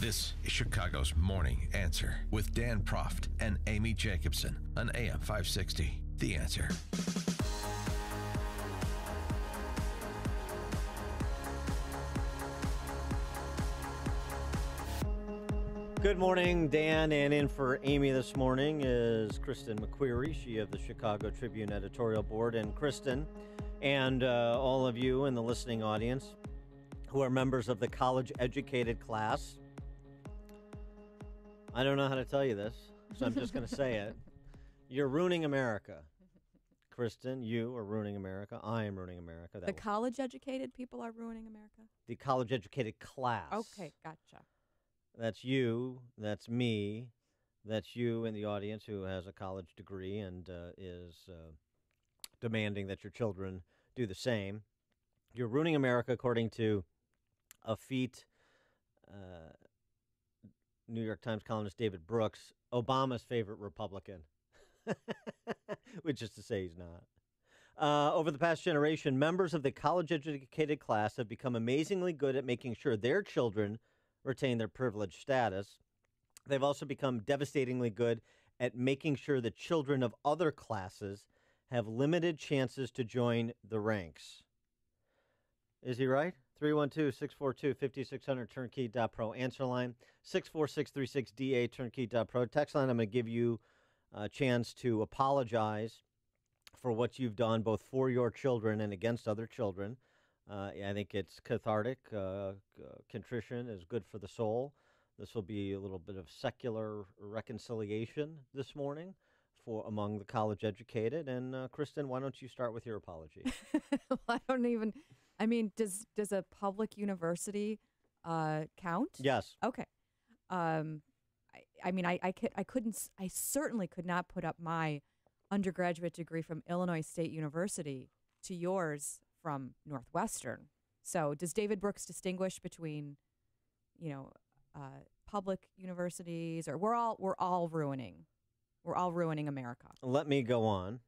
This is Chicago's Morning Answer with Dan Proft and Amy Jacobson on AM 560. The Answer. Good morning, Dan, and in for Amy this morning is Kristen McQuarrie, she of the Chicago Tribune editorial board. And Kristen and all of you in the listening audience who are members of the college-educated class, I don't know how to tell you this, so I'm just going to say it. You're ruining America. Kristen, you are ruining America. I am ruining America. The college-educated people are ruining America? The college-educated class. Okay, gotcha. That's you, that's me, that's you in the audience who has a college degree and is demanding that your children do the same. You're ruining America according to a feat New York Times columnist David Brooks, Obama's favorite Republican, which is to say he's not. Over the past generation, members of the college-educated class have become amazingly good at making sure their children retain their privileged status. They've also become devastatingly good at making sure the children of other classes have limited chances to join the ranks. Is he right? 312-642-5600, turnkey.pro. Answer line, 64636DA, turnkey.pro. Text line, I'm going to give you a chance to apologize for what you've done, both for your children and against other children. I think it's cathartic. Contrition is good for the soul. This will be a little bit of secular reconciliation this morning for among the college educated. And Kristen, why don't you start with your apology? Does a public university count? Yes. Okay. I certainly could not put up my undergraduate degree from Illinois State University to yours from Northwestern. So does David Brooks distinguish between, public universities, or we're all ruining America? Let me go on,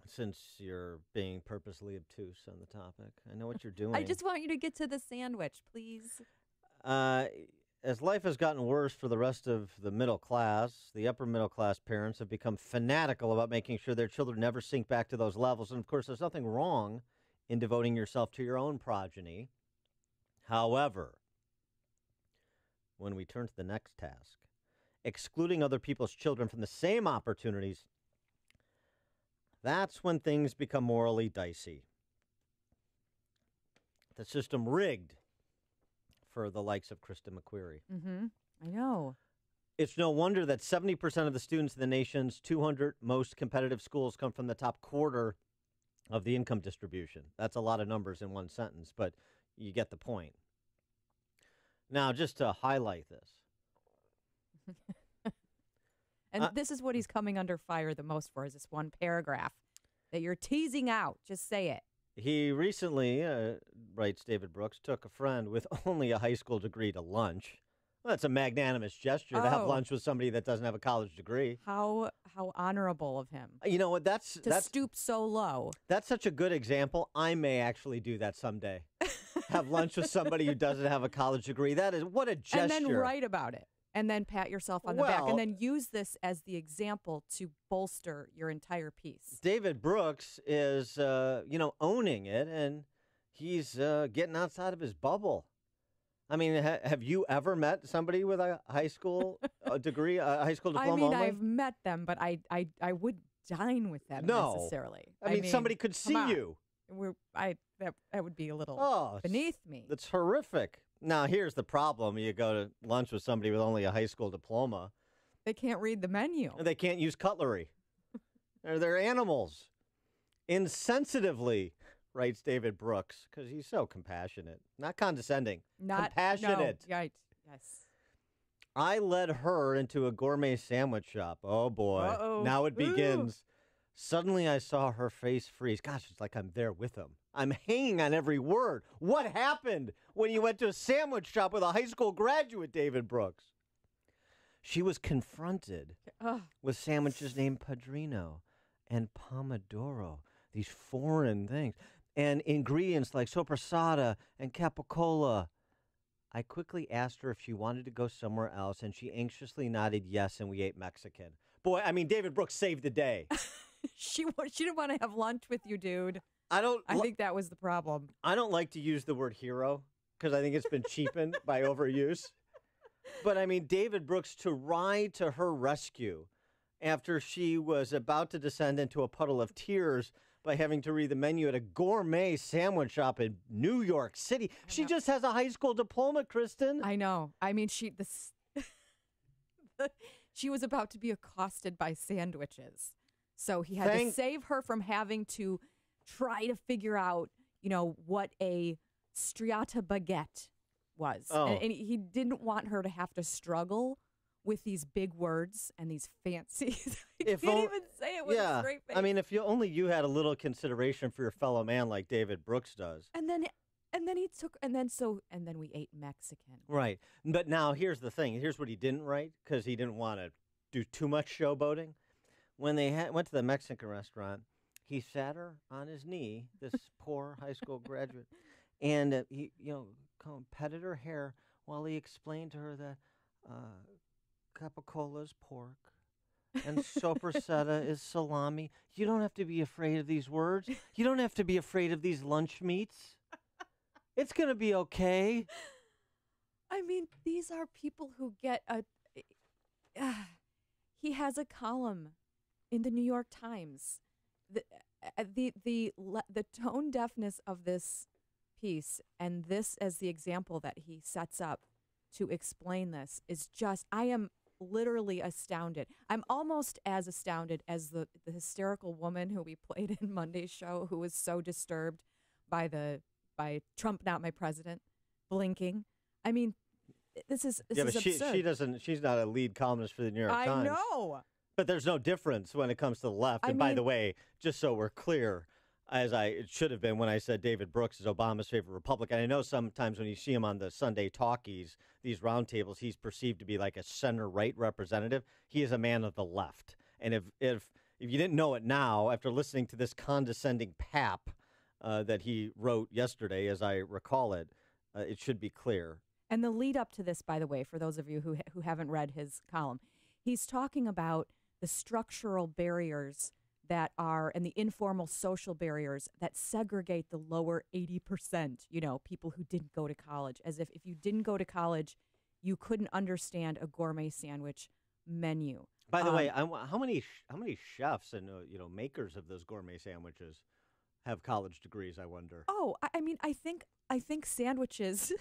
since you're being purposely obtuse on the topic. I know what you're doing. I just want you to get to the sandwich, please. As life has gotten worse for the rest of the middle class, the upper middle class parents have become fanatical about making sure their children never sink back to those levels. And of course, there's nothing wrong in devoting yourself to your own progeny. However, when we turn to the next task, excluding other people's children from the same opportunities, that's when things become morally dicey. The system rigged for the likes of Kristen McQuarrie. Mm-hmm. I know. It's no wonder that 70% of the students in the nation's 200 most competitive schools come from the top quarter of the income distribution. That's a lot of numbers in one sentence, but you get the point. Now, just to highlight this. And this is what he's coming under fire the most for, is this one paragraph that you're teasing out. Just say it. He recently, writes David Brooks, took a friend with only a high school degree to lunch. Well, that's a magnanimous gesture to have lunch with somebody that doesn't have a college degree. How honorable of him. You know what? That's stoop so low. That's such a good example. I may actually do that someday. Have lunch with somebody who doesn't have a college degree. That is, what a gesture. And then write about it. And then pat yourself on the back. And then use this as the example to bolster your entire piece. David Brooks is, owning it, and he's getting outside of his bubble. I mean, have you ever met somebody with a high school degree, a high school diploma? I mean, I've met them, but I would dine with them necessarily. I mean, somebody could see you. That would be a little beneath me. That's horrific. Now, here's the problem. You go to lunch with somebody with only a high school diploma. They can't read the menu. They can't use cutlery. They're animals. Insensitively, writes David Brooks, because he's so compassionate. Not condescending. Compassionate. No, right. Yes. I led her into a gourmet sandwich shop. Oh, boy. Uh-oh. Now it begins. Suddenly I saw her face freeze. Gosh, it's like I'm there with him. I'm hanging on every word. What happened when you went to a sandwich shop with a high school graduate, David Brooks? She was confronted with sandwiches named Padrino and Pomodoro, these foreign things, and ingredients like sopressata and capicola. I quickly asked her if she wanted to go somewhere else, and she anxiously nodded yes, and we ate Mexican. Boy, I mean, David Brooks saved the day. She didn't want to have lunch with you, dude. I think that was the problem. I don't like to use the word hero because I think it's been cheapened by overuse. But I mean, David Brooks to ride to her rescue after she was about to descend into a puddle of tears by having to read the menu at a gourmet sandwich shop in New York City. She just has a high school diploma, Kristen. I know. I mean, she was about to be accosted by sandwiches. So he had to save her from having to try to figure out, what a striata baguette was. Oh. And he didn't want her to have to struggle with these big words and these fancies. I can't even say it with a straight face. I mean, if you had a little consideration for your fellow man like David Brooks does. And then we ate Mexican. Right. But now here's the thing. Here's what he didn't write because he didn't want to do too much showboating. When they went to the Mexican restaurant, he sat her on his knee, this poor high school graduate, and he, petted her hair while he explained to her that capicola is pork and sopressata is salami. You don't have to be afraid of these words. You don't have to be afraid of these lunch meats. It's going to be okay. I mean, these are people who get he has a column in the New York Times. The tone deafness of this piece and this as the example that he sets up to explain this is just, I am literally astounded. I'm almost as astounded as the hysterical woman who we played in Monday's show who was so disturbed by Trump, not my president, blinking. I mean, this is absurd. She's not a lead columnist for the New York Times. I know. But there's no difference when it comes to the left. And by the way, just so we're clear, it should have been when I said David Brooks is Obama's favorite Republican. I know sometimes when you see him on the Sunday talkies, these roundtables, he's perceived to be like a center-right representative. He is a man of the left. And if you didn't know it now, after listening to this condescending pap that he wrote yesterday, as I recall it, it should be clear. And the lead up to this, by the way, for those of you who haven't read his column, he's talking about the structural barriers that are, and the informal social barriers that segregate the lower 80%, people who didn't go to college, as if you didn't go to college, you couldn't understand a gourmet sandwich menu. By the way, how many chefs and makers of those gourmet sandwiches have college degrees, I wonder? Oh, I mean, I think sandwiches.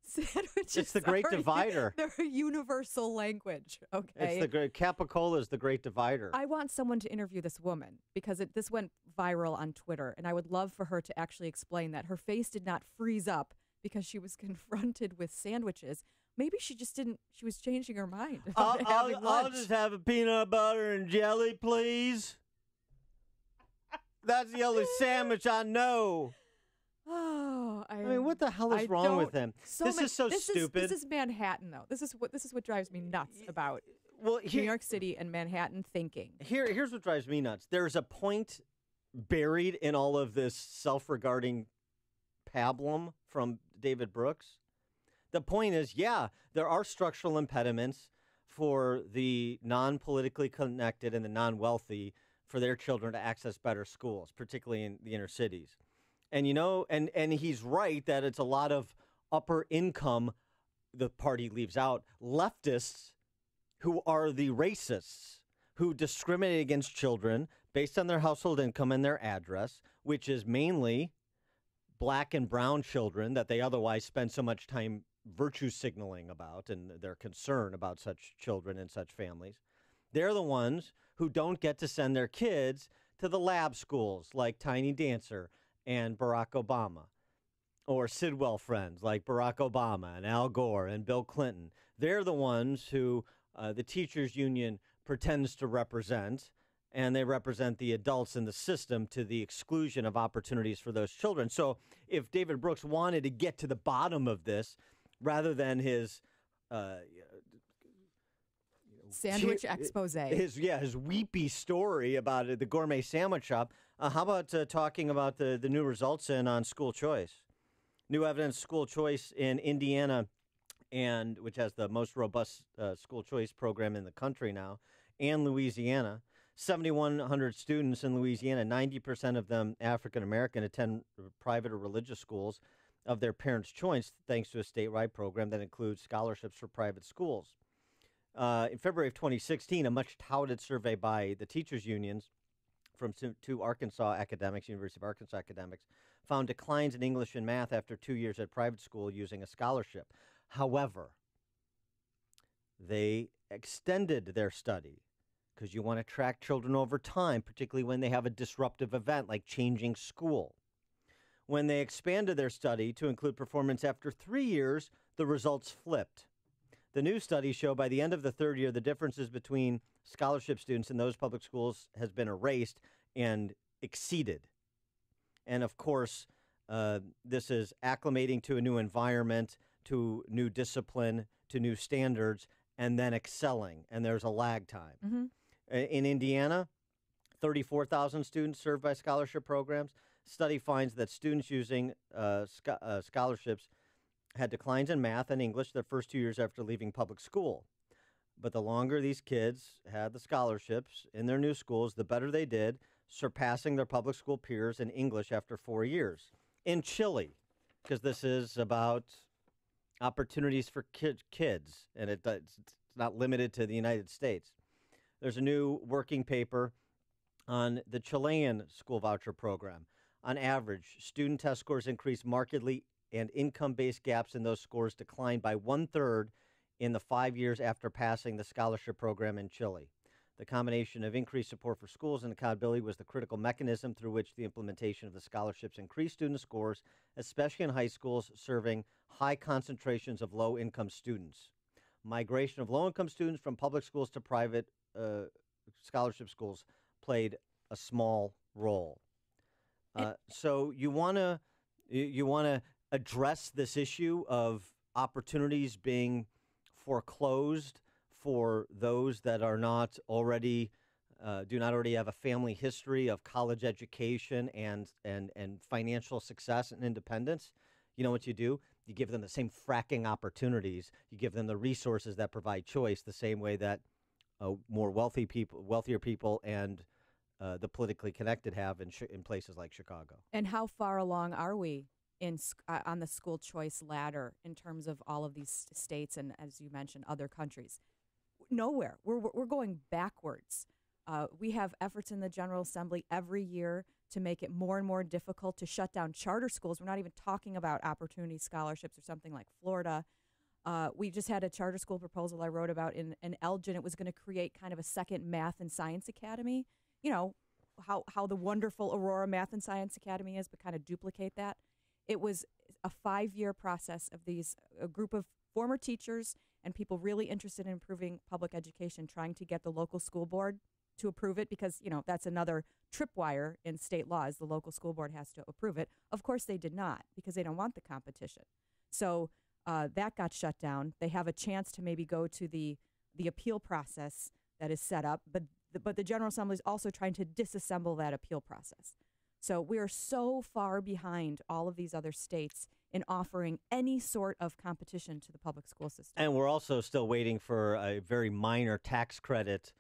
Sandwiches. It's the great divider. They're a universal language. Okay. It's the great capicola is the great divider. I want someone to interview this woman because this went viral on Twitter, and I would love for her to actually explain that her face did not freeze up because she was confronted with sandwiches. Maybe she just didn't. She was changing her mind. I'll just have a peanut butter and jelly, please. That's the only sandwich I know. Oh, I mean, what the hell is wrong with him? This is so stupid. This is Manhattan, though. This is what drives me nuts about New York City and Manhattan thinking. Here's what drives me nuts. There's a point buried in all of this self-regarding pablum from David Brooks. The point is, there are structural impediments for the non-politically connected and the non-wealthy for their children to access better schools, particularly in the inner cities. And, and he's right that it's a lot of upper income, the party leaves out, leftists who are the racists who discriminate against children based on their household income and their address, which is mainly black and brown children that they otherwise spend so much time virtue signaling about and their concern about such children and such families. They're the ones who don't get to send their kids to the lab schools like Tiny Dancer and Barack Obama, or Sidwell friends like Barack Obama and Al Gore and Bill Clinton. They're the ones who the teachers union pretends to represent, and they represent the adults in the system to the exclusion of opportunities for those children. So if David Brooks wanted to get to the bottom of this, rather than his sandwich expose, his weepy story about the gourmet sandwich shop, how about talking about the new results on school choice? New evidence, school choice in Indiana, and which has the most robust school choice program in the country now, and Louisiana. 7,100 students in Louisiana, 90% of them African American, attend private or religious schools of their parents' choice, thanks to a statewide program that includes scholarships for private schools. In February of 2016, a much touted survey by the teachers' unions from two Arkansas academics, University of Arkansas academics, found declines in English and math after 2 years at private school using a scholarship. However, they extended their study because you want to track children over time, particularly when they have a disruptive event like changing school. When they expanded their study to include performance after 3 years, the results flipped. The new studies show by the end of the third year, the differences between scholarship students in those public schools has been erased and exceeded. And of course, this is acclimating to a new environment, to new discipline, to new standards, and then excelling. And there's a lag time. Mm-hmm. In Indiana, 34,000 students served by scholarship programs. Study finds that students using scholarships had declines in math and English their first 2 years after leaving public school. But the longer these kids had the scholarships in their new schools, the better they did, surpassing their public school peers in English after 4 years. In Chile, because this is about opportunities for kids, and it's not limited to the United States. There's a new working paper on the Chilean school voucher program. On average, student test scores increased markedly, and income-based gaps in those scores declined by 1/3 in the 5 years after passing the scholarship program in Chile. The combination of increased support for schools and accountability was the critical mechanism through which the implementation of the scholarships increased student scores, especially in high schools serving high concentrations of low-income students. Migration of low-income students from public schools to private scholarship schools played a small role. So you want to address this issue of opportunities being foreclosed for those that are not already do not already have a family history of college education and financial success and independence. You know what you do? You give them the same fracking opportunities. You give them the resources that provide choice, the same way that more wealthier people, and the politically connected have in places like Chicago. And how far along are we on the school choice ladder in terms of all of these states and, as you mentioned, other countries? Nowhere. We're going backwards. We have efforts in the General Assembly every year to make it more and more difficult to shut down charter schools. We're not even talking about opportunity scholarships or something like Florida. We just had a charter school proposal I wrote about in Elgin. It was going to create kind of a second math and science academy. You know, how the wonderful Aurora Math and Science Academy is, but kind of duplicate that. It was a 5-year process of a group of former teachers and people really interested in improving public education trying to get the local school board to approve it because, you know, that's another tripwire in state laws. The local school board has to approve it. Of course, they did not because they don't want the competition. So that got shut down. They have a chance to maybe go to the appeal process that is set up, but the General Assembly is also trying to disassemble that appeal process. So we are so far behind all of these other states in offering any sort of competition to the public school system. And we're also still waiting for a very minor tax credit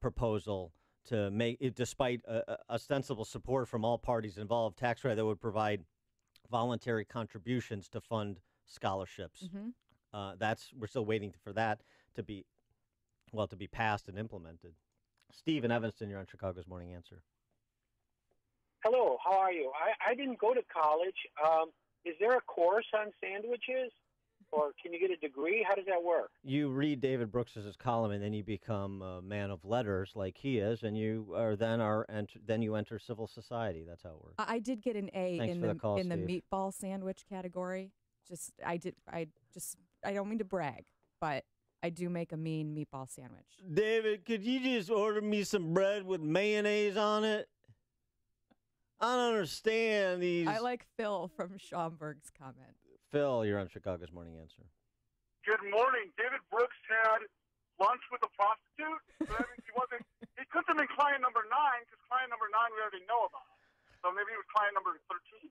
proposal to make it, despite ostensible support from all parties involved, tax credit that would provide voluntary contributions to fund scholarships. Mm-hmm. We're still waiting for that to be passed and implemented. Steve in Evanston, you're on Chicago's Morning Answer. Hello, how are you? I didn't go to college. Is there a course on sandwiches, or can you get a degree? How does that work? You read David Brooks's column, and then you become a man of letters, like he is, and then you enter civil society. That's how it works. I did get an A Thanks in for the call, the Steve. meatball sandwich category. I don't mean to brag, but I do make a mean meatball sandwich. David, could you just order me some bread with mayonnaise on it? I don't understand these. I like Phil from Schaumburg's comment. Phil, you're on Chicago's Morning Answer. Good morning. David Brooks had lunch with a prostitute. But that means he couldn't have been client number 9 because client number 9 we already know about. So maybe he was client number 13.